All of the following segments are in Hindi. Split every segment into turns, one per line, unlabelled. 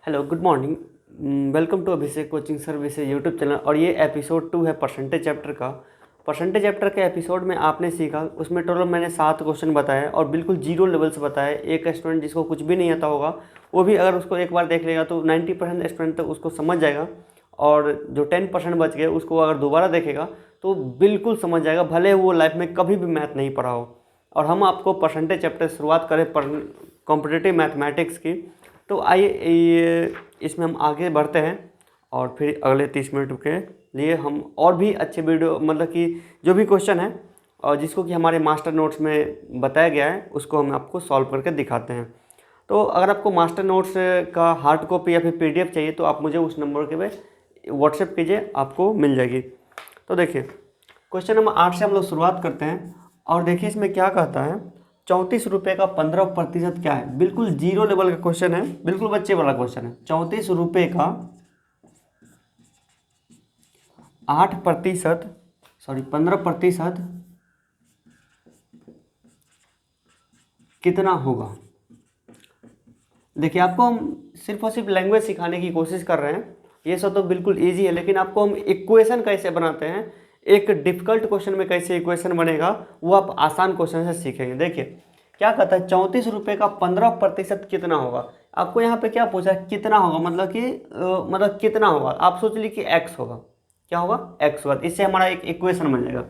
Hello, good morning. Welcome to Abhishek coaching services YouTube channel. और ये एपिसोड 2 है परसेंटेज चैप्टर का। परसेंटेज चैप्टर के एपिसोड में आपने सीखा, उसमें टोटल मैंने 7 क्वेश्चन बताए और बिल्कुल जीरो लेवल से बताए। एक स्टूडेंट जिसको कुछ भी नहीं आता होगा वो भी अगर उसको एक बार देख लेगा तो 90% स्टूडेंट तक उसको समझ जाएगा, और जो 10% बच गए उसको अगर दोबारा देखेगा तो बिल्कुल समझ जाएगा, भले वो लाइफ में कभी भी मैथ नहीं पढ़ा हो। और हम आपको परसेंटेज चैप्टर शुरुआत करें कॉम्पिटिटिव मैथमेटिक्स की, तो आइए इसमें हम आगे बढ़ते हैं और फिर अगले 30 मिनट के लिए हम और भी अच्छे वीडियो, मतलब कि जो भी क्वेश्चन है और जिसको कि हमारे मास्टर नोट्स में बताया गया है उसको हम आपको सॉल्व करके दिखाते हैं। तो अगर आपको मास्टर नोट्स का हार्ड कॉपी या फिर PDF चाहिए तो आप मुझे उस नंबर के पे व्हाट्सएप कीजिए, आपको मिल जाएगी। तो देखिए, क्वेश्चन नंबर 8 से हम लोग शुरुआत करते हैं। और देखिए इसमें क्या कहता है, 34 रुपये का 15% क्या है। बिल्कुल जीरो लेवल का क्वेश्चन है, बिल्कुल बच्चे वाला क्वेश्चन है। 34 रुपये का 15% कितना होगा। देखिए, आपको हम सिर्फ और सिर्फ लैंग्वेज सिखाने की कोशिश कर रहे हैं। ये सब तो बिल्कुल ईजी है, लेकिन आपको हम इक्वेशन कैसे बनाते हैं, एक डिफिकल्ट क्वेश्चन में कैसे इक्वेशन बनेगा, वो आप आसान क्वेश्चन से सीखेंगे। देखिए क्या कहता है, 34 रुपये का 15% कितना होगा। आपको यहाँ पे क्या पूछा है, कितना होगा, मतलब कि मतलब कितना होगा। आप सोच लीजिए कि x होगा, क्या होगा, x होगा। इससे हमारा एक इक्वेशन बन जाएगा।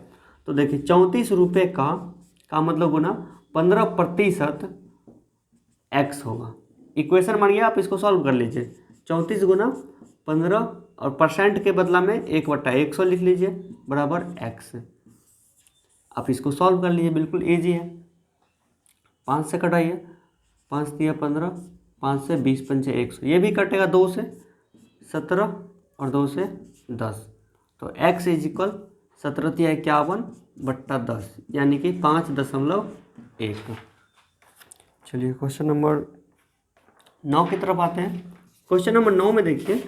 तो देखिए 34 रुपये का मतलब गुना 15% x होगा। इक्वेशन बन गया, आप इसको सॉल्व कर लीजिए। 34 गुना 15 और परसेंट के बदला में 1/100 लिख लीजिए बराबर x। आप इसको सॉल्व कर लीजिए, बिल्कुल ईजी है। 5 से कटाइए, 5 दिया 15, 5 से 20 पंचे 100, ये भी कटेगा 2 से 17 और 2 से 10। तो x इज इक्वल 17×51/10 यानी कि 5.1। चलिए क्वेश्चन नंबर 9 की तरफ आते हैं। क्वेश्चन नंबर 9 में देखिए,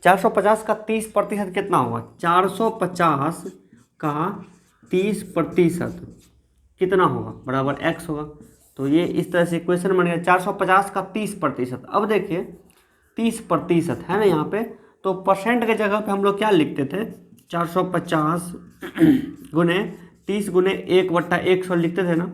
450 का 30% कितना होगा। 450 का 30% कितना होगा बराबर x होगा। तो ये इस तरह से इक्वेशन बन गया, 450 का 30%। अब देखिए 30% है ना यहाँ पे, तो परसेंट के जगह पे हम लोग क्या लिखते थे, 450 गुने 30 गुने 1/100 लिखते थे ना।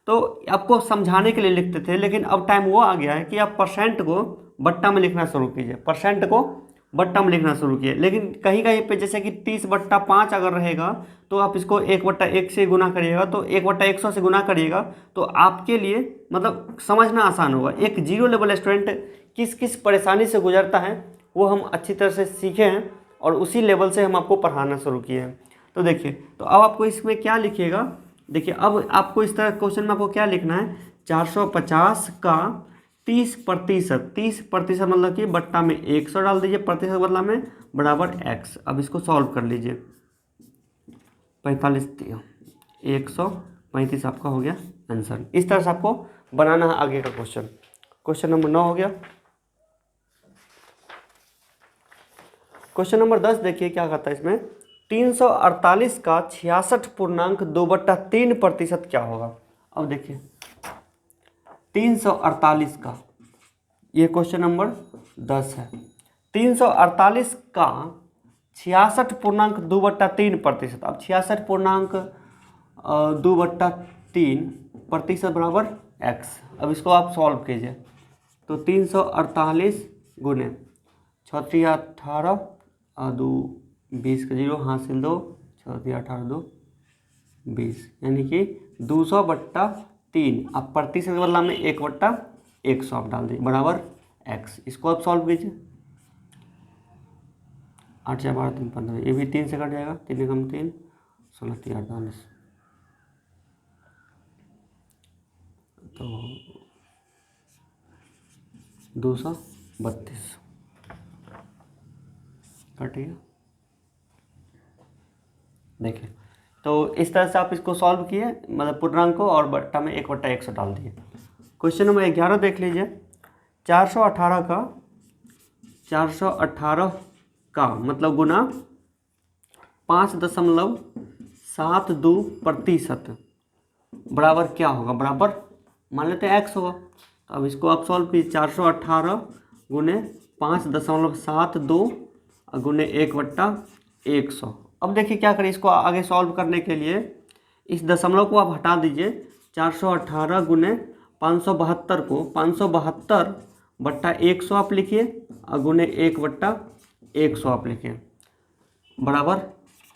तो आपको समझाने के लिए लिखते थे, लेकिन अब टाइम वो आ गया है कि आप परसेंट को बट्टा में लिखना शुरू कीजिए, परसेंट को बट्टा में लिखना शुरू किए। लेकिन कहीं कहीं पे जैसे कि 30/5 अगर रहेगा तो आप इसको 1/1 से गुना करिएगा, तो 1/100 से गुना करिएगा, तो आपके लिए मतलब समझना आसान होगा। एक जीरो लेवल स्टूडेंट किस किस परेशानी से गुजरता है वो हम अच्छी तरह से सीखे हैं, और उसी लेवल से हम आपको पढ़ाना शुरू किए हैं। तो देखिए, तो अब आपको इसमें क्या लिखिएगा, देखिए अब आपको इस तरह क्वेश्चन में आपको क्या लिखना है, 450 का 30% मतलब कि बट्टा में 100 डाल दीजिए, प्रतिशत बदला में बराबर x। अब इसको सॉल्व कर लीजिए, 45 135 आपका हो गया आंसर। इस तरह से आपको बनाना है आगे का क्वेश्चन। क्वेश्चन नंबर 9 हो गया। क्वेश्चन नंबर 10 देखिए क्या कहता है इसमें, 348 का 66.2/3% क्या होगा। अब देखिए 348 का, ये क्वेश्चन नंबर 10 है। 348 का 66.2/3%। अब 66.2/3% बराबर x। अब इसको आप सॉल्व कीजिए, तो 348 गुने 6 18 और 2 20 का 0 हासिल 2, 6 18 2 20 यानी कि 200/3। अब प्रतिशत के बदला में 1/100 आप डाल दीजिए बराबर x। इसको आप सॉल्व कीजिए, 8 या 12 3 15, ये भी 3 से कट जाएगा, 3 कम 3 16 3 48, तो 232 कट गया। देखिए, तो इस तरह से आप इसको सॉल्व किए, मतलब पूर्णांक को, और बट्टा में 1/100 डाल दिए। क्वेश्चन नंबर 11 देख लीजिए, 418 का मतलब गुना 5.72% बराबर क्या होगा, बराबर मान लेते हैं x होगा। अब इसको आप सॉल्व कीजिए। 418 गुने 5.72 गुने 1/100। अब देखिए क्या करें, इसको आगे सॉल्व करने के लिए इस दशमलव को आप हटा दीजिए। 418 गुने 572 को 572/100 आप लिखिए और गुने 1/100 आप लिखिए बराबर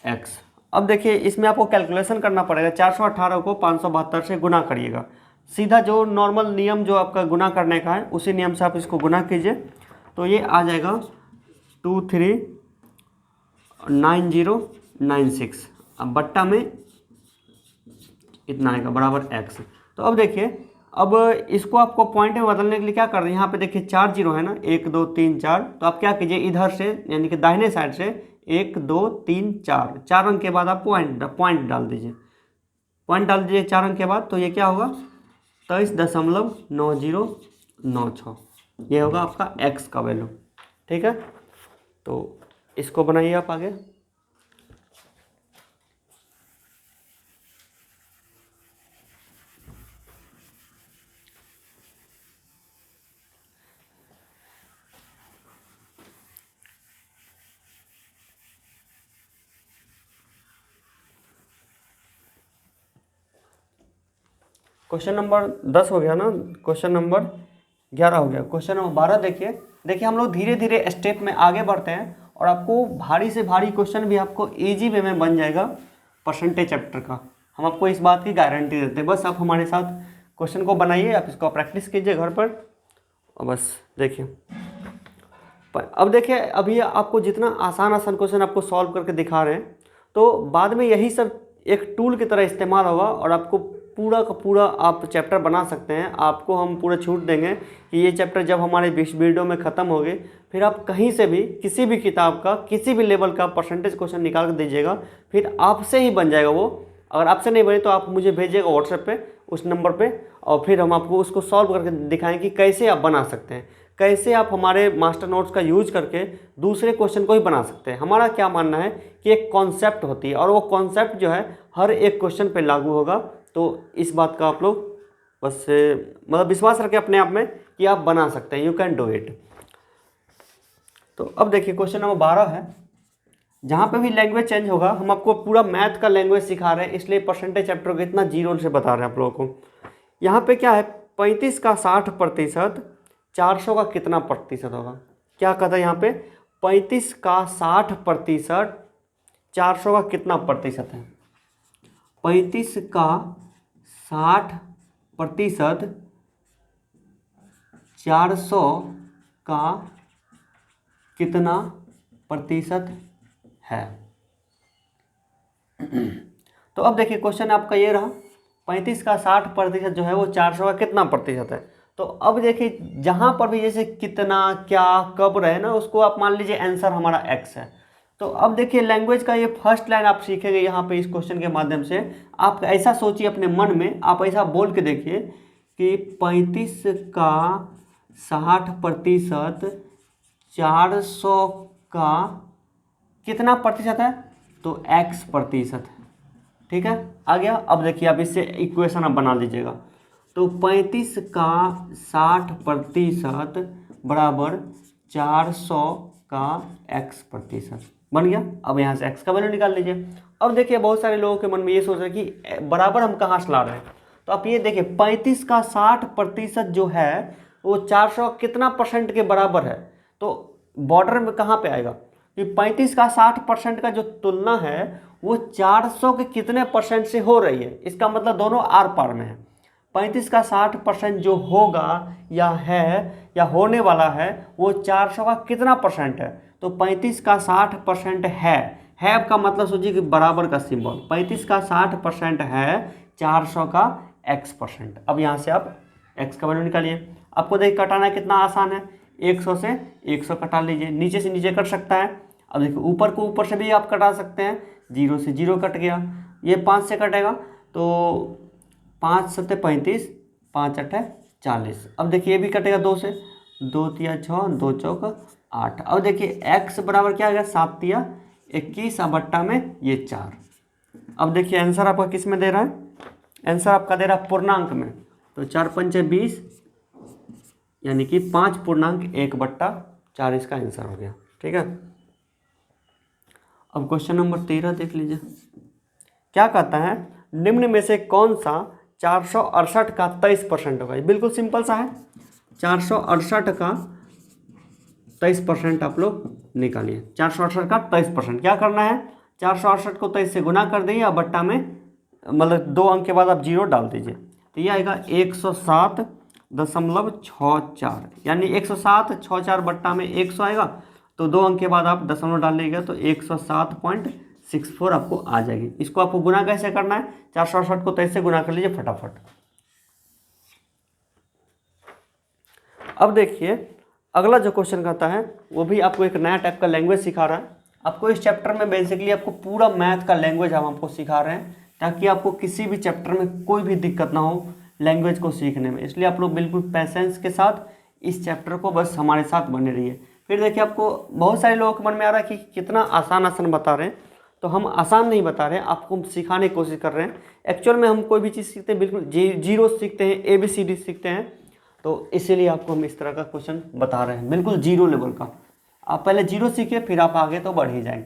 x। अब देखिए इसमें आपको कैलकुलेशन करना पड़ेगा। 418 को 572 से गुना करिएगा, सीधा जो नॉर्मल नियम जो आपका गुना करने का है उसी नियम से आप इसको गुना कीजिए। तो ये आ जाएगा 239096। अब बट्टा में इतना आएगा बराबर x। तो अब देखिए, अब इसको आपको पॉइंट में बदलने के लिए क्या कर रहे हैं, यहाँ पे देखिए 4 जीरो है ना, 1 2 3 4। तो आप क्या कीजिए, इधर से यानी कि दाहिने साइड से 1 2 3 4, 4 अंक के बाद आप पॉइंट डाल दीजिए। पॉइंट डाल दीजिए 4 अंक के बाद, तो ये क्या होगा 23.9096। ये होगा आपका x का वैल्यू। ठीक है, तो इसको बनाइए आप आगे। क्वेश्चन नंबर 10 हो गया ना, क्वेश्चन नंबर 11 हो गया। क्वेश्चन नंबर 12 देखिए हम लोग धीरे धीरे स्टेप में आगे बढ़ते हैं और आपको भारी से भारी क्वेश्चन भी आपको इजी वे में बन जाएगा परसेंटेज चैप्टर का। हम आपको इस बात की गारंटी देते हैं। बस आप हमारे साथ क्वेश्चन को बनाइए, आप इसको प्रैक्टिस कीजिए घर पर और बस देखिए। अब देखिए अभी आपको जितना आसान क्वेश्चन आपको सॉल्व करके दिखा रहे हैं, तो बाद में यही सब एक टूल की तरह इस्तेमाल होगा और आपको पूरा का पूरा आप चैप्टर बना सकते हैं। आपको हम पूरा छूट देंगे कि ये चैप्टर जब हमारे वीडियो में ख़त्म हो गए, फिर आप कहीं से भी किसी भी किताब का किसी भी लेवल का परसेंटेज क्वेश्चन निकाल कर दीजिएगा, फिर आपसे ही बन जाएगा वो। अगर आपसे नहीं बने तो आप मुझे भेजिएगा व्हाट्सएप पे उस नंबर पे, और फिर हम आपको उसको सॉल्व करके दिखाएं कि कैसे आप बना सकते हैं, कैसे आप हमारे मास्टर नोट्स का यूज करके दूसरे क्वेश्चन को ही बना सकते हैं। हमारा क्या मानना है कि एक कॉन्सेप्ट होती है और वो कॉन्सेप्ट जो है हर एक क्वेश्चन पे लागू होगा। तो इस बात का आप लोग बस मतलब विश्वास रखें अपने आप में कि आप बना सकते हैं, यू कैन डू इट। तो अब देखिए क्वेश्चन नंबर 12 है, जहाँ पे भी लैंग्वेज चेंज होगा, हम आपको पूरा मैथ का लैंग्वेज सिखा रहे हैं, इसलिए परसेंटेज चैप्टर को इतना जीरो से बता रहे हैं आप लोगों को। यहाँ पे क्या है, 35 का 60%, 400 का कितना प्रतिशत होगा। क्या कहता है यहाँ पे, 35 का 60%, 400 का कितना प्रतिशत है। 35 का 60%, 400 का कितना प्रतिशत है। तो अब देखिए क्वेश्चन आपका ये रहा, 35 का 60% जो है वो 400 का कितना प्रतिशत है। तो अब देखिए जहाँ पर भी जैसे कितना, क्या, कब रहे ना, उसको आप मान लीजिए आंसर हमारा x है। तो अब देखिए लैंग्वेज का ये फर्स्ट लाइन आप सीखेंगे यहाँ पे इस क्वेश्चन के माध्यम से। आप ऐसा सोचिए अपने मन में, आप ऐसा बोल के देखिए कि 35 का 60%, 400 का कितना प्रतिशत है, तो x प्रतिशत है। ठीक है, आ गया। अब देखिए आप इससे इक्वेशन आप बना लीजिएगा। तो 35 का 60% बराबर 400 का x प्रतिशत बन गया। अब यहाँ से x का वैल्यू निकाल लीजिए। अब देखिए बहुत सारे लोगों के मन में ये सोच रहे हैं कि बराबर हम कहाँ से ला रहे हैं। तो आप ये देखिए 35 का 60% जो है वो 400 कितना परसेंट के बराबर है। तो बॉर्डर में कहाँ पे आएगा कि 35 का 60% का जो तुलना है वो 400 के कितने परसेंट से हो रही है। इसका मतलब दोनों आर पार में है। 35 का 60% जो होगा या है या होने वाला है वो 400 का कितना परसेंट है। तो 35 का 60% है का मतलब सोचिए कि बराबर का सिंबल। 35 का 60% है, 400 का x%। अब यहाँ से आप x का वैल्यू निकालिए। आपको देख कटाना कितना आसान है, 100 से 100 कटा लीजिए, नीचे से नीचे कट सकता है। अब देखिए ऊपर को ऊपर से भी आप कटा सकते हैं, 0 से 0 कट गया, ये 5 से कटेगा तो 5 7 35, 5 8 40। अब देखिए ये भी कटेगा 2 से, 2 3 6, 2 4 8। अब देखिए x बराबर क्या आ गया, 7 3 21 बट्टा में ये 4। अब देखिए आंसर आपका किस में दे रहा है, आंसर आपका दे रहा है पूर्णांक में। तो 4 5 20, यानी कि 5.1/4 इसका आंसर हो गया। ठीक है, अब क्वेश्चन नंबर 13 देख लीजिए। क्या कहता है, निम्न में से कौन सा 468 का 23% होगा। ये बिल्कुल सिंपल सा है, 468 का 23% आप लोग निकालिए। 468 का 23% क्या करना है, 468 को 23 से गुना कर दीजिए और बट्टा में मतलब 2 अंक के बाद आप 0 डाल दीजिए, तो ये आएगा 107.64, यानी 107.64 बट्टा में 100 आएगा, तो 2 अंक के बाद आप दशमलव डाल लीजिएगा तो 107.64 आपको आ जाएगी। इसको आपको गुना कैसे करना है, 468 को 23 से गुना कर लीजिए फटाफट। अब देखिए अगला जो क्वेश्चन कहता है वो भी आपको एक नया टाइप का लैंग्वेज सिखा रहा है। आपको इस चैप्टर में बेसिकली आपको पूरा मैथ का लैंग्वेज हम आपको सिखा रहे हैं, ताकि आपको किसी भी चैप्टर में कोई भी दिक्कत ना हो लैंग्वेज को सीखने में। इसलिए आप लोग बिल्कुल पैसेंस के साथ इस चैप्टर को बस हमारे साथ बने रहिए। फिर देखिए आपको बहुत सारे लोगों के मन में आ रहा है कि कितना आसान आसान बता रहे हैं, तो हम आसान नहीं बता रहे हैं, आपको सिखाने की कोशिश कर रहे हैं। एक्चुअल में हम कोई भी चीज़ सीखते हैं बिल्कुल जीरो सीखते हैं, ABCD सीखते हैं, तो इसीलिए आपको हम इस तरह का क्वेश्चन बता रहे हैं, बिल्कुल जीरो लेवल का। आप पहले जीरो सीखिए फिर आप आगे तो बढ़ ही जाएंगे।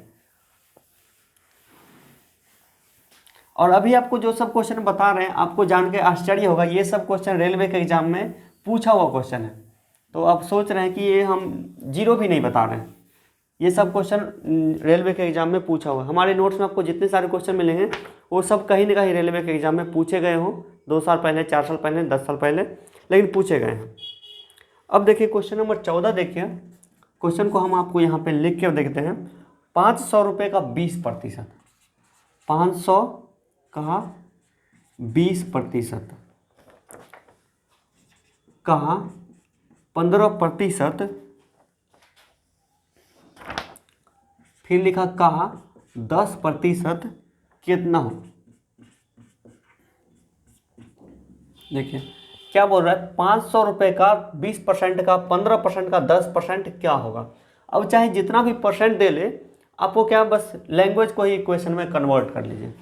और अभी आपको जो सब क्वेश्चन बता रहे हैं आपको जान के आश्चर्य होगा, ये सब क्वेश्चन रेलवे के एग्जाम में पूछा हुआ क्वेश्चन है। तो आप सोच रहे हैं कि ये हम जीरो भी नहीं बता रहे हैं, ये सब क्वेश्चन रेलवे के एग्जाम में पूछा हुआ है। हमारे नोट्स में आपको जितने सारे क्वेश्चन मिलेंगे वो सब कहीं ना कहीं रेलवे के एग्जाम में पूछे गए हों, 2 साल पहले, 4 साल पहले, 10 साल पहले, लेकिन पूछे गए हैं। अब देखिए क्वेश्चन नंबर 14 देखिए, क्वेश्चन को हम आपको यहाँ पे लिख के देखते हैं। 500 रुपये का 20%, 500 का 20% का 15%, फिर लिखा कहा 10% कितना हो। देखिए क्या बोल रहा है, 500 रुपये का 20% का 15% का 10% क्या होगा। अब चाहे जितना भी परसेंट दे ले, आपको क्या बस लैंग्वेज को ही इक्वेशन में कन्वर्ट कर लीजिए।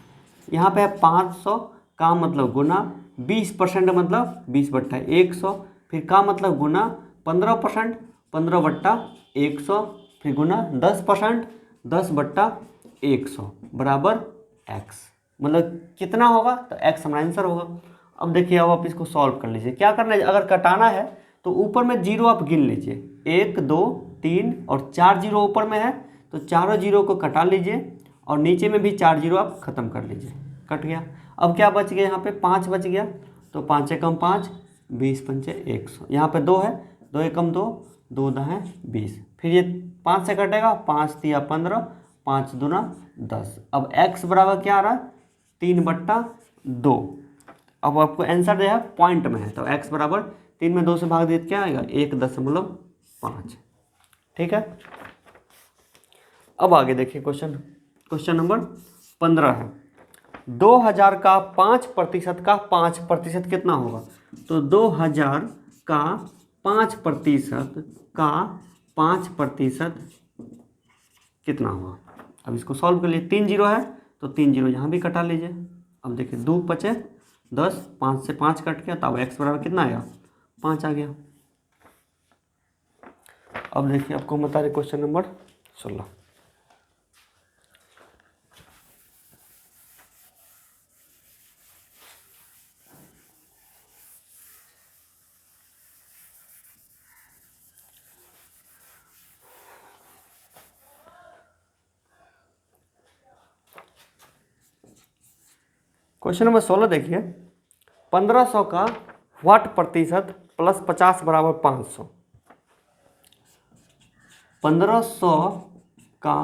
यहाँ पे है 500 का मतलब गुना, 20% मतलब 20/100, फिर का मतलब गुना 15%, 15/100, फिर गुना 10%, 10/100 बराबर x। मतलब कितना होगा, तो x हमारा आंसर होगा। अब देखिए अब आप इसको सॉल्व कर लीजिए। क्या करना है, अगर कटाना है तो ऊपर में जीरो आप गिन लीजिए, 1 2 3 और 4 जीरो ऊपर में है, तो चारों जीरो को कटा लीजिए और नीचे में भी 4 जीरो आप खत्म कर लीजिए। कट गया। अब क्या बच गया, यहाँ पे 5 बच गया, तो 5 एकम 5, 20 पंचे 100। यहाँ पे 2 है, 2 एकम 2, 2 10 20। फिर ये 5 से कटेगा, 5 3 15, 5 दूना 10। अब x बराबर क्या आ रहा है, 3/2। अब आपको आंसर जो है पॉइंट में है, तो x बराबर 3 में 2 से भाग दिए क्या आएगा, 1.5। ठीक है। अब आगे देखिए क्वेश्चन नंबर 15 है। 2000 का 5% का 5% कितना होगा। तो 2000 का 5% का 5% कितना होगा। अब इसको सॉल्व कर लिए, 3 जीरो है तो 3 जीरो यहाँ भी कटा लीजिए। अब देखिए 2 5 10, 5 से 5 कट गया, तो अब x बराबर कितना आएगा, 5 आ गया। अब देखिए आपको हम बता रहे क्वेश्चन नंबर 16। क्वेश्चन नंबर 16 देखिए, 1500 का वाट प्रतिशत प्लस 50 बराबर 500। 1500 का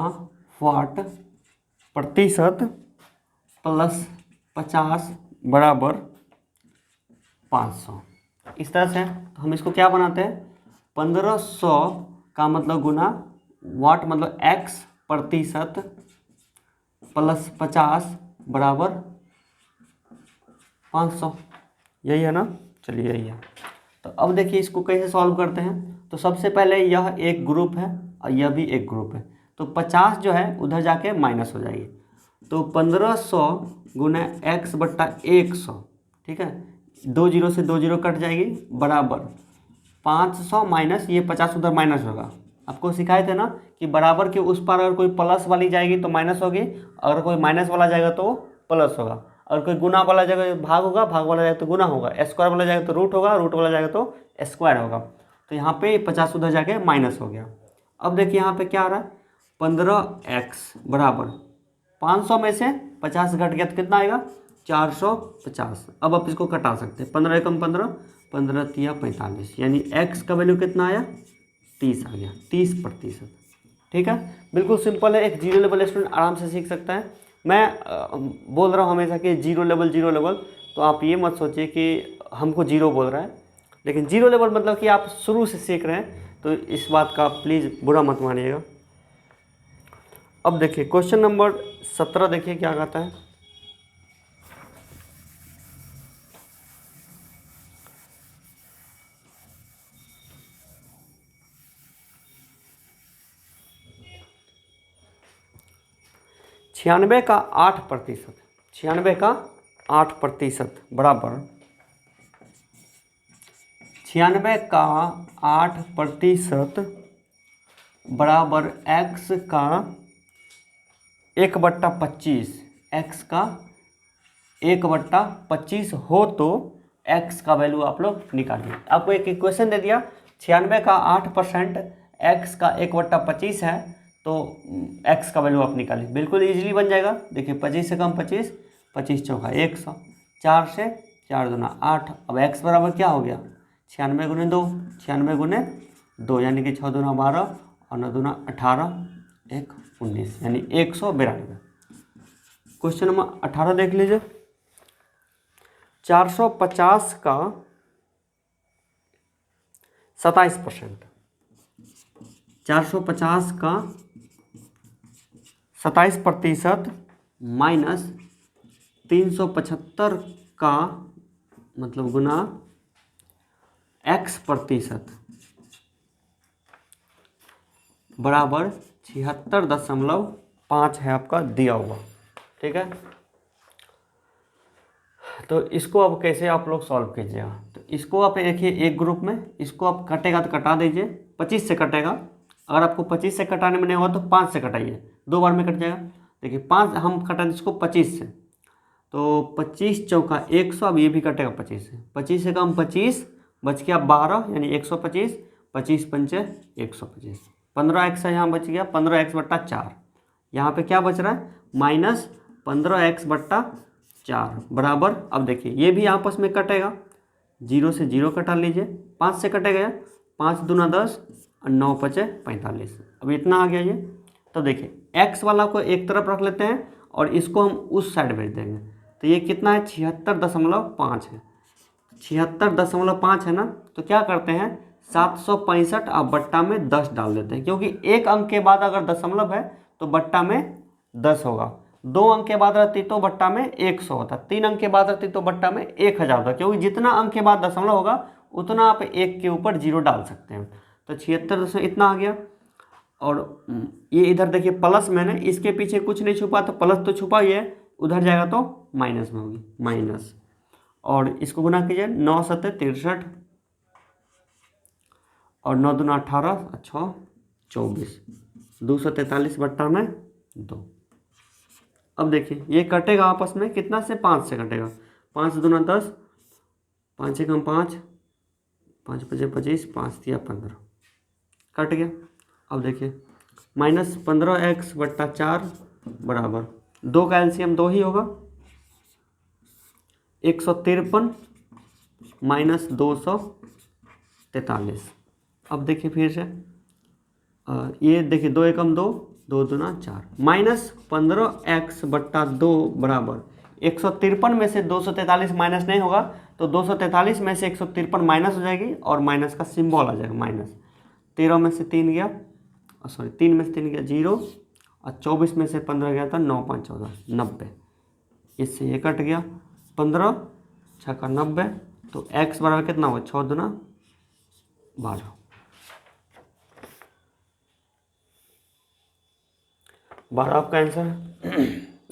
वाट प्रतिशत प्लस 50 बराबर 500। इस तरह से हम इसको क्या बनाते हैं, 1500 का मतलब गुना वाट मतलब x प्रतिशत प्लस 50 बराबर 500। यही है ना, चलिए यही है। तो अब देखिए इसको कैसे सॉल्व करते हैं। तो सबसे पहले यह एक ग्रुप है और यह भी एक ग्रुप है, तो 50 जो है उधर जाके माइनस हो जाएगी, तो 1500 गुना x/100। ठीक है, 2 जीरो से 2 जीरो कट जाएगी, बराबर 500 माइनस ये 50 उधर माइनस होगा। आपको सिखाए थे ना कि बराबर के उस पार अगर कोई प्लस वाली जाएगी तो माइनस होगी, अगर कोई माइनस वाला जाएगा तो प्लस होगा, अगर कोई गुना वाला जाएगा भाग होगा, भाग वाला जाएगा तो गुना होगा, स्क्वायर वाला जाएगा तो रूट होगा, रूट वाला जाएगा तो स्क्वायर होगा। तो यहाँ पे 50 उधर जाके माइनस हो गया। अब देखिए यहाँ पे क्या आ रहा है, 15x बराबर 500 में से 50 घट गया तो कितना आएगा, 450। अब आप इसको कटा सकते हैं, 15 एकम 15, 15 तिया 45, यानी x का वैल्यू कितना आया, 30 आ गया, 30%। ठीक है, बिल्कुल सिंपल है, एक जीरो लेवल स्टूडेंट आराम से सीख सकता है। मैं बोल रहा हूँ हमेशा कि जीरो लेवल, तो आप ये मत सोचिए कि हमको जीरो बोल रहा है, लेकिन जीरो लेवल मतलब कि आप शुरू से सीख रहे हैं, तो इस बात का प्लीज़ बुरा मत मानिएगा। अब देखिए क्वेश्चन नंबर 17 देखिए क्या कहता है। छियानवे का 8% बराबर 8% बराबर x का 1/25, x का 1/25 हो तो x का वैल्यू आप लोग निकालिए। आपको एक इक्वेशन दे दिया, 96 का 8% x का 1/25 है, तो x का वैल्यू आप निकालिए, बिल्कुल इजीली बन जाएगा। देखिए 25 से कम 25, 25 चौका 100, 4 से 4 दूना 8। अब x बराबर क्या हो गया, 96 गुने 2, 96 गुने 2 यानी कि 6 दूना 12 और 9 दूना 18, 1 19 यानी 192। क्वेश्चन नंबर 18 देख लीजिए। 450 का 27%, 450 का 27% माइनस 375 का मतलब गुना x% बराबर 76.5 है आपका दिया हुआ। ठीक है, तो इसको अब कैसे आप लोग सॉल्व कीजिएगा, तो इसको आप देखिए एक ग्रुप में, इसको आप कटेगा तो कटा दीजिए, 25 से कटेगा, अगर आपको 25 से कटाने में नहीं हुआ तो 5 से कटाइए, 2 बार में कट जाएगा। देखिए 5 हम कटा इसको 25 से, तो 25 चौका 100, अब ये भी कटेगा 25 से, 25 से कम 25 बच गया 12 यानी 125, 25 पंचे 125, 15x यहाँ बच गया 15x/4, यहाँ पे क्या बच रहा है माइनस 15x/4 बराबर। अब देखिए ये भी आपस में कटेगा, 0 से 0 कटा लीजिए, 5 से कटेगा, 5 दूना 10 और 9 पचे 45, अब इतना आ गया ये। तो देखिए x वाला को एक तरफ रख लेते हैं और इसको हम उस साइड भेज देंगे, तो ये कितना है 76.5 है, 76.5 है ना, तो क्या करते हैं 765 आप बट्टा में 10 डाल देते हैं, क्योंकि एक अंक के बाद अगर दशमलव है तो बट्टा में 10 होगा, 2 अंक के बाद रहती तो बट्टा में 100 होता, 3 अंक के बाद रहती तो बट्टा में 1000 होता, क्योंकि जितना अंक के बाद दशमलव होगा उतना आप 1 के ऊपर 0 डाल सकते हैं। तो 76 इतना आ गया, और ये इधर देखिए प्लस मैंने इसके पीछे कुछ नहीं छुपा, तो प्लस तो छुपा ही है, उधर जाएगा तो माइनस में होगी माइनस, और इसको गुना कीजिए 9 7 63 और 9 दूना 18 6 24, 243 बट्टा में 2। अब देखिए ये कटेगा आपस में कितना से, 5 से कटेगा, 5 दूना 10, 5 एकम 5, 5 पचे 25, 5 तिया 15 कट गया। अब देखिए माइनस 15x/4 बराबर 2 का एलसीएम 2 ही होगा, 153 माइनस 243। अब देखिए फिर से ये देखिए 2 एकम 2, 2 दूना 4, माइनस 15x/2 बराबर 153 में से 243 माइनस नहीं होगा, तो 243 में से 153 माइनस हो जाएगी और माइनस का सिंबल आ जाएगा माइनस, 13 में से 3 गया, सॉरी 3 में से 3 गया 0, और 24 में से 15 गया था 9 5 14 90, इससे ये कट गया, 15 6 90, तो x बराबर कितना होगा 6 दूना 12, 12 आपका आंसर है।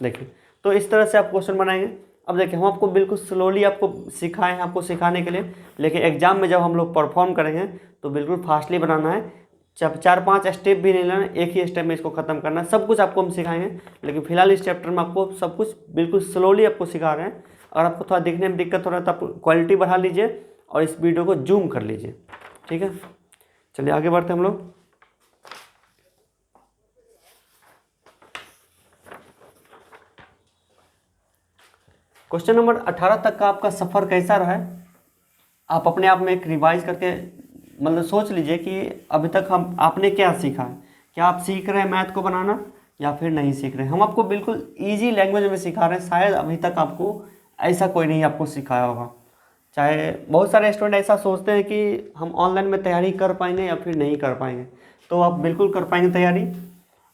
देखिए तो इस तरह से आप क्वेश्चन बनाएंगे। अब देखिए हम आपको बिल्कुल स्लोली आपको सिखाए हैं, आपको सिखाने के लिए, लेकिन एग्जाम में जब हम लोग परफॉर्म करेंगे तो बिल्कुल फास्टली बनाना है। जब 4-5 स्टेप भी नहीं लेना, एक ही स्टेप में इसको ख़त्म करना है। सब कुछ आपको हम सिखाएंगे, लेकिन फिलहाल इस चैप्टर में आपको सब कुछ बिल्कुल स्लोली आपको सिखा रहे हैं। अगर आपको थोड़ा दिखने में दिक्कत हो रहा है तो आप क्वालिटी बढ़ा लीजिए और इस वीडियो को जूम कर लीजिए, ठीक है। चलिए आगे बढ़ते हैं हम लोग। क्वेश्चन नंबर 18 तक का आपका सफ़र कैसा रहा है, आप अपने आप में एक रिवाइज करके मतलब सोच लीजिए कि अभी तक हम आपने क्या सीखा है। क्या आप सीख रहे हैं मैथ को बनाना या फिर नहीं सीख रहे हैं। हम आपको बिल्कुल ईजी लैंग्वेज में सिखा रहे हैं, शायद अभी तक आपको ऐसा कोई नहीं आपको सिखाया होगा। चाहे बहुत सारे स्टूडेंट ऐसा सोचते हैं कि हम ऑनलाइन में तैयारी कर पाएंगे या फिर नहीं कर पाएंगे, तो आप बिल्कुल कर पाएंगे तैयारी।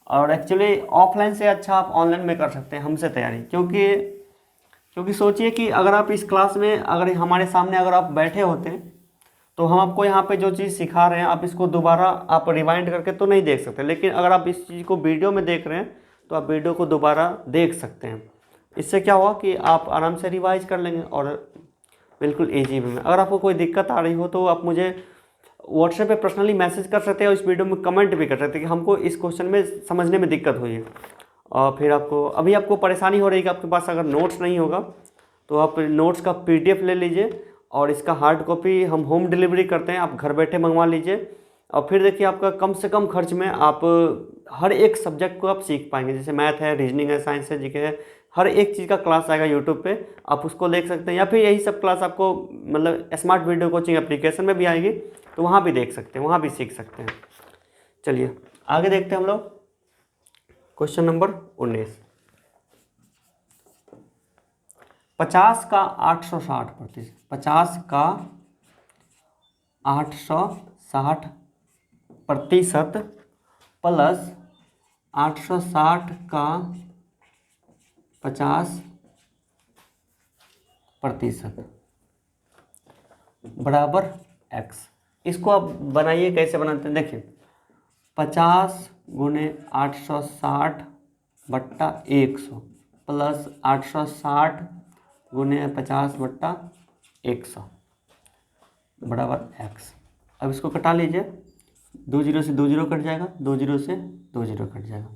और एक्चुअली ऑफलाइन से अच्छा आप ऑनलाइन में कर सकते हैं हमसे तैयारी, क्योंकि सोचिए कि अगर आप इस क्लास में अगर हमारे सामने अगर आप बैठे होते तो हम आपको यहाँ पे जो चीज़ सिखा रहे हैं आप इसको दोबारा आप रिवाइंड करके तो नहीं देख सकते, लेकिन अगर आप इस चीज़ को वीडियो में देख रहे हैं तो आप वीडियो को दोबारा देख सकते हैं। इससे क्या हुआ कि आप आराम से रिवाइज कर लेंगे और बिल्कुल ईजी वे में। अगर आपको कोई दिक्कत आ रही हो तो आप मुझे व्हाट्सएप पे पर्सनली मैसेज कर सकते हैं और इस वीडियो में कमेंट भी कर सकते हैं कि हमको इस क्वेश्चन में समझने में दिक्कत हुई है। और फिर आपको परेशानी हो रही है कि आपके पास अगर नोट्स नहीं होगा तो आप नोट्स का PDF ले लीजिए और इसका हार्ड कॉपी हम होम डिलीवरी करते हैं, आप घर बैठे मंगवा लीजिए। और फिर देखिए आपका कम से कम खर्च में आप हर एक सब्जेक्ट को आप सीख पाएंगे। जैसे मैथ है, रीजनिंग है, साइंस है, जीके है, हर एक चीज़ का क्लास आएगा यूट्यूब पे, आप उसको देख सकते हैं। या फिर यही सब क्लास आपको मतलब स्मार्ट वीडियो कोचिंग एप्लीकेशन में भी आएगी, तो वहाँ भी देख सकते हैं, वहाँ भी सीख सकते हैं। चलिए आगे देखते हैं हम लोग। क्वेश्चन नंबर 19, 50 का 860%, 50 का 860% प्लस 860 का 50% बराबर x। इसको आप बनाइए, कैसे बनाते हैं देखिए, 50 गुने 860/100 प्लस 860 गुने 50/100 बराबर x। अब इसको कटा लीजिए, 2 जीरो से 2 जीरो कट जाएगा, 2 जीरो से 2 जीरो कट जाएगा।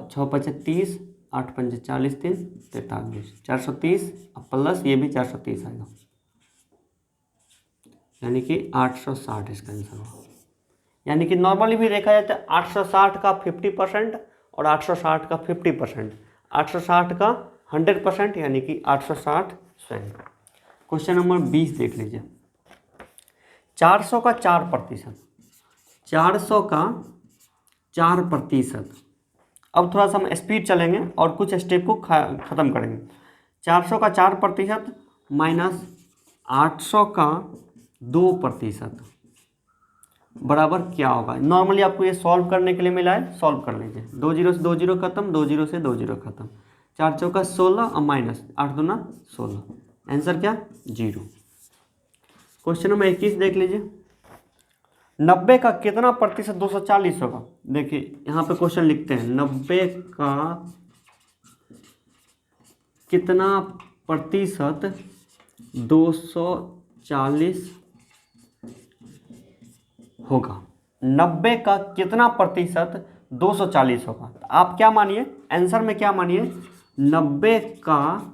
6 पचे 30, 8 पंजे 40, 3 43, 430 प्लस ये भी 430 आएगा, यानी कि 860 इसका आंसर होगा। यानी कि नॉर्मली भी देखा जाता है 860 का 50% और 860 का 50%, 860 का 100%, यानी कि 860 स्वयं। क्वेश्चन नंबर 20 देख लीजिए, 400 का 4%, 400 का 4%। अब थोड़ा सा हम स्पीड चलेंगे और कुछ स्टेप को ख़त्म करेंगे। 400 का 4% माइनस 800 का 2% बराबर क्या होगा। नॉर्मली आपको ये सॉल्व करने के लिए मिला है, सॉल्व कर लीजिए। 2 जीरो से 2 जीरो खत्म, 2 जीरो से 2 जीरो खत्म, 4 चौका 16 और माइनस 8 दूना 16, आंसर क्या 0। क्वेश्चन नंबर 21 देख लीजिए, 90 का कितना प्रतिशत 240 होगा। देखिए यहाँ पे क्वेश्चन लिखते हैं 90 का कितना प्रतिशत 240 होगा। 90 का कितना प्रतिशत 240 होगा। तो आप क्या मानिए, आंसर में क्या मानिए, 90 का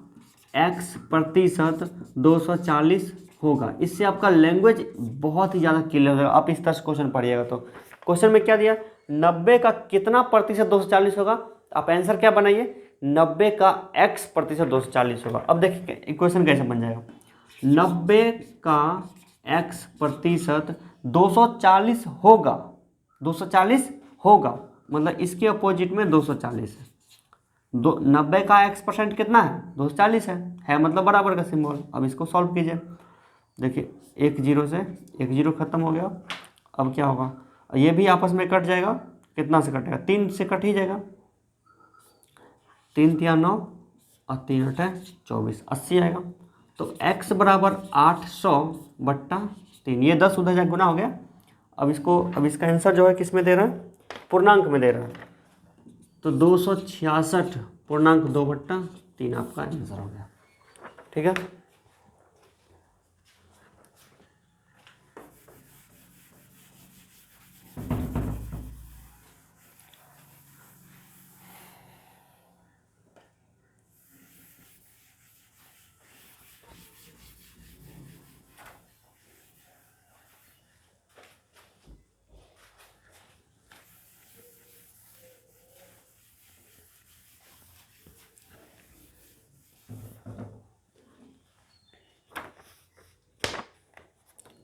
x% 240 होगा। इससे आपका लैंग्वेज बहुत ही ज़्यादा क्लियर होगा। आप इस तरह से क्वेश्चन पढ़िएगा तो क्वेश्चन में क्या दिया, 90 का कितना प्रतिशत 240 होगा। आप आंसर क्या बनाइए, 90 का x% 240 होगा। अब देखिए इक्वेशन कैसे बन जाएगा, 90 का x% 240 होगा, 240 होगा मतलब इसके अपोजिट में 240 है। 90 का x% कितना है 240 है मतलब बराबर का सिंबल। अब इसको सॉल्व कीजिए, देखिए 1 जीरो से 1 जीरो खत्म हो गया। अब क्या होगा, ये भी आपस में कट जाएगा, कितना से कटेगा 3 से कट ही जाएगा, 3 तिया 9 और 3 8 24, 80 आएगा। तो x बराबर 800/3, ये 10 उधर जाकर गुना हो गया। अब इसका आंसर जो है किस में दे रहा है, पूर्णांक में दे रहा है, तो 266.2/3 आपका आंसर हो गया। ठीक है।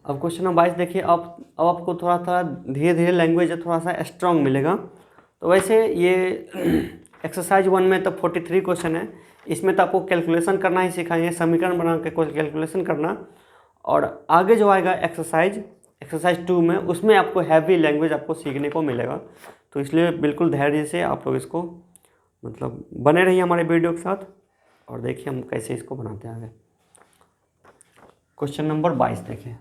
अब क्वेश्चन नंबर 22 देखिए। अब आपको थोड़ा थोड़ा धीरे धीरे लैंग्वेज थोड़ा सा स्ट्रांग मिलेगा। तो वैसे ये एक्सरसाइज 1 में तो 43 क्वेश्चन है, इसमें तो आपको कैलकुलेशन करना ही सिखाएंगे, समीकरण बना के कैलकुलेशन करना। और आगे जो आएगा एक्सरसाइज 2 में, उसमें आपको हैवी लैंग्वेज आपको सीखने को मिलेगा। तो इसलिए बिल्कुल धैर्य से आप लोग इसको मतलब बने रहिए हमारे वीडियो के साथ और देखिए हम कैसे इसको बनाते हैं आगे। क्वेश्चन नंबर 22 देखिए।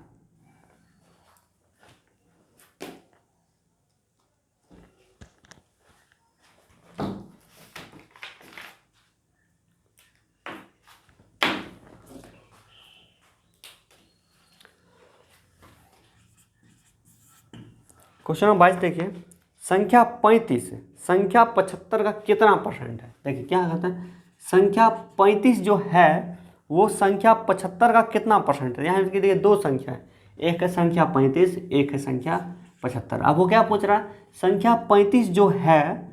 क्वेश्चन नंबर 22 देखिए। संख्या 35 संख्या 75 का कितना परसेंट है। देखिए क्या कहता है, संख्या 35 जो है वो संख्या 75 का कितना परसेंट है। यहाँ देखिए दो संख्या है, एक है संख्या 35, एक है संख्या 75। अब वो क्या पूछ रहा है, संख्या 35 जो है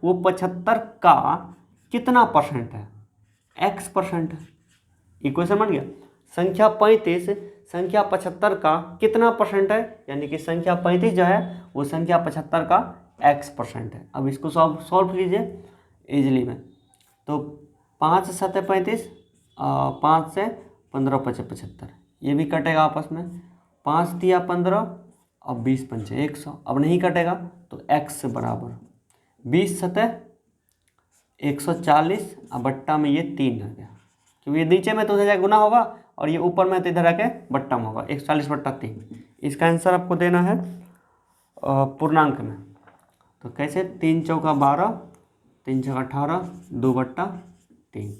वो 75 का कितना परसेंट है, x परसेंट है। इक्वेशन बन गया। संख्या 35 संख्या 75 का कितना परसेंट है, यानी कि संख्या 35 जो है वो संख्या 75 का x परसेंट है। अब इसको सॉल्व कीजिए इजीली में। तो 5 7 35, 5 से 15 75, ये भी कटेगा आपस में। 5 दिया 15 और 20 पंचे 100। अब नहीं कटेगा तो x से बराबर 20 सतह 140 और बट्टा में ये 3 आ गया, क्योंकि ये नीचे में तो हो जाएगा गुना होगा और ये ऊपर में तो इधर आके बट्टा में होगा 140/3। इसका आंसर आपको देना है पूर्णांक में। तो कैसे, 3 चौका 12, 3 छक्का 18, 2/3।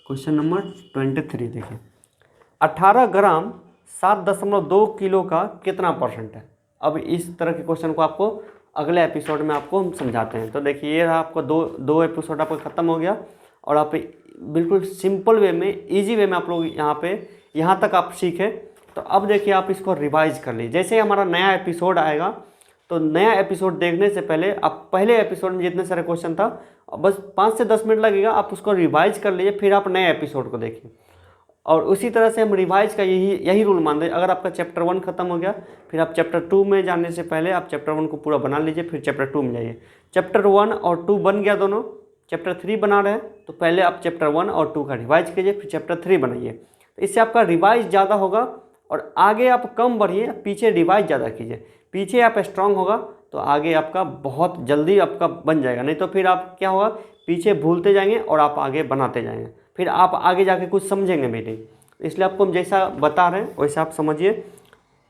क्वेश्चन नंबर 23 देखिए। 18 ग्राम 7.2 किलो का कितना परसेंट है। अब इस तरह के क्वेश्चन को आपको अगले एपिसोड में आपको हम समझाते हैं। तो देखिए ये आपको दो एपिसोड आपका ख़त्म हो गया और आप बिल्कुल सिंपल वे में, इजी वे में आप लोग यहाँ तक आप सीखे। तो अब देखिए आप इसको रिवाइज कर लीजिए। जैसे ही हमारा नया एपिसोड आएगा तो नया एपिसोड देखने से पहले आप पहले एपिसोड में जितने सारे क्वेश्चन था बस 5 से 10 मिनट लगेगा, आप उसको रिवाइज कर लीजिए, फिर आप नए एपिसोड को देखिए। और उसी तरह से हम रिवाइज का यही रूल मान दें। अगर आपका चैप्टर 1 खत्म हो गया, फिर आप चैप्टर 2 में जाने से पहले आप चैप्टर 1 को पूरा बना लीजिए, फिर चैप्टर 2 में जाइए। चैप्टर 1 और 2 बन गया दोनों, चैप्टर 3 बना रहे हैं तो पहले आप चैप्टर 1 और 2 का रिवाइज कीजिए, फिर चैप्टर 3 बनाइए। तो इससे आपका रिवाइज ज़्यादा होगा और आगे आप कम बढ़िए, पीछे रिवाइज ज़्यादा कीजिए। पीछे आप स्ट्रांग होगा तो आगे आपका बहुत जल्दी आपका बन जाएगा, नहीं तो फिर आप क्या होगा, पीछे भूलते जाएंगे और आप आगे बनाते जाएंगे, फिर आप आगे जाके कुछ समझेंगे भी नहीं। इसलिए आपको हम जैसा बता रहे हैं वैसा आप समझिए।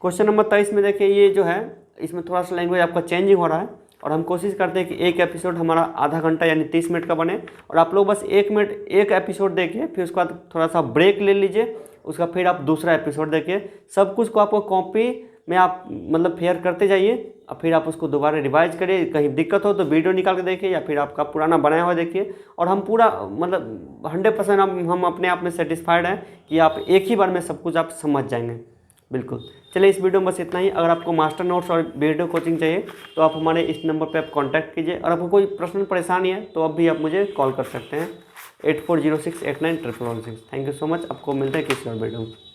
क्वेश्चन नंबर 23 में देखिए, ये जो है इसमें थोड़ा सा लैंग्वेज आपका चेंजिंग हो रहा है और हम कोशिश करते हैं कि एक एपिसोड हमारा आधा घंटा यानी 30 मिनट का बने और आप लोग बस 1 मिनट एक एपिसोड देखिए, फिर उसके बाद थोड़ा सा ब्रेक ले लीजिए, उसका फिर आप दूसरा एपिसोड देखिए। सब कुछ को आपको कॉपी में आप मतलब फेयर करते जाइए और फिर आप उसको दोबारा रिवाइज करिए। कहीं दिक्कत हो तो वीडियो निकाल के देखिए या फिर आपका पुराना बनाया हुआ देखिए। और हम पूरा मतलब 100% हम अपने आप में सेटिस्फाइड हैं कि आप एक ही बार में सब कुछ आप समझ जाएंगे। बिल्कुल। चलिए इस वीडियो में बस इतना ही। अगर आपको मास्टर नोट्स और वीडियो कोचिंग चाहिए तो आप हमारे इस नंबर पर आप कॉन्टैक्ट कीजिए और आपको कोई प्रश्न परेशानी है तो अब भी आप मुझे कॉल कर सकते हैं 8406891116। Thank you so much. आपको मिलते हैं किसी और वीडियो में।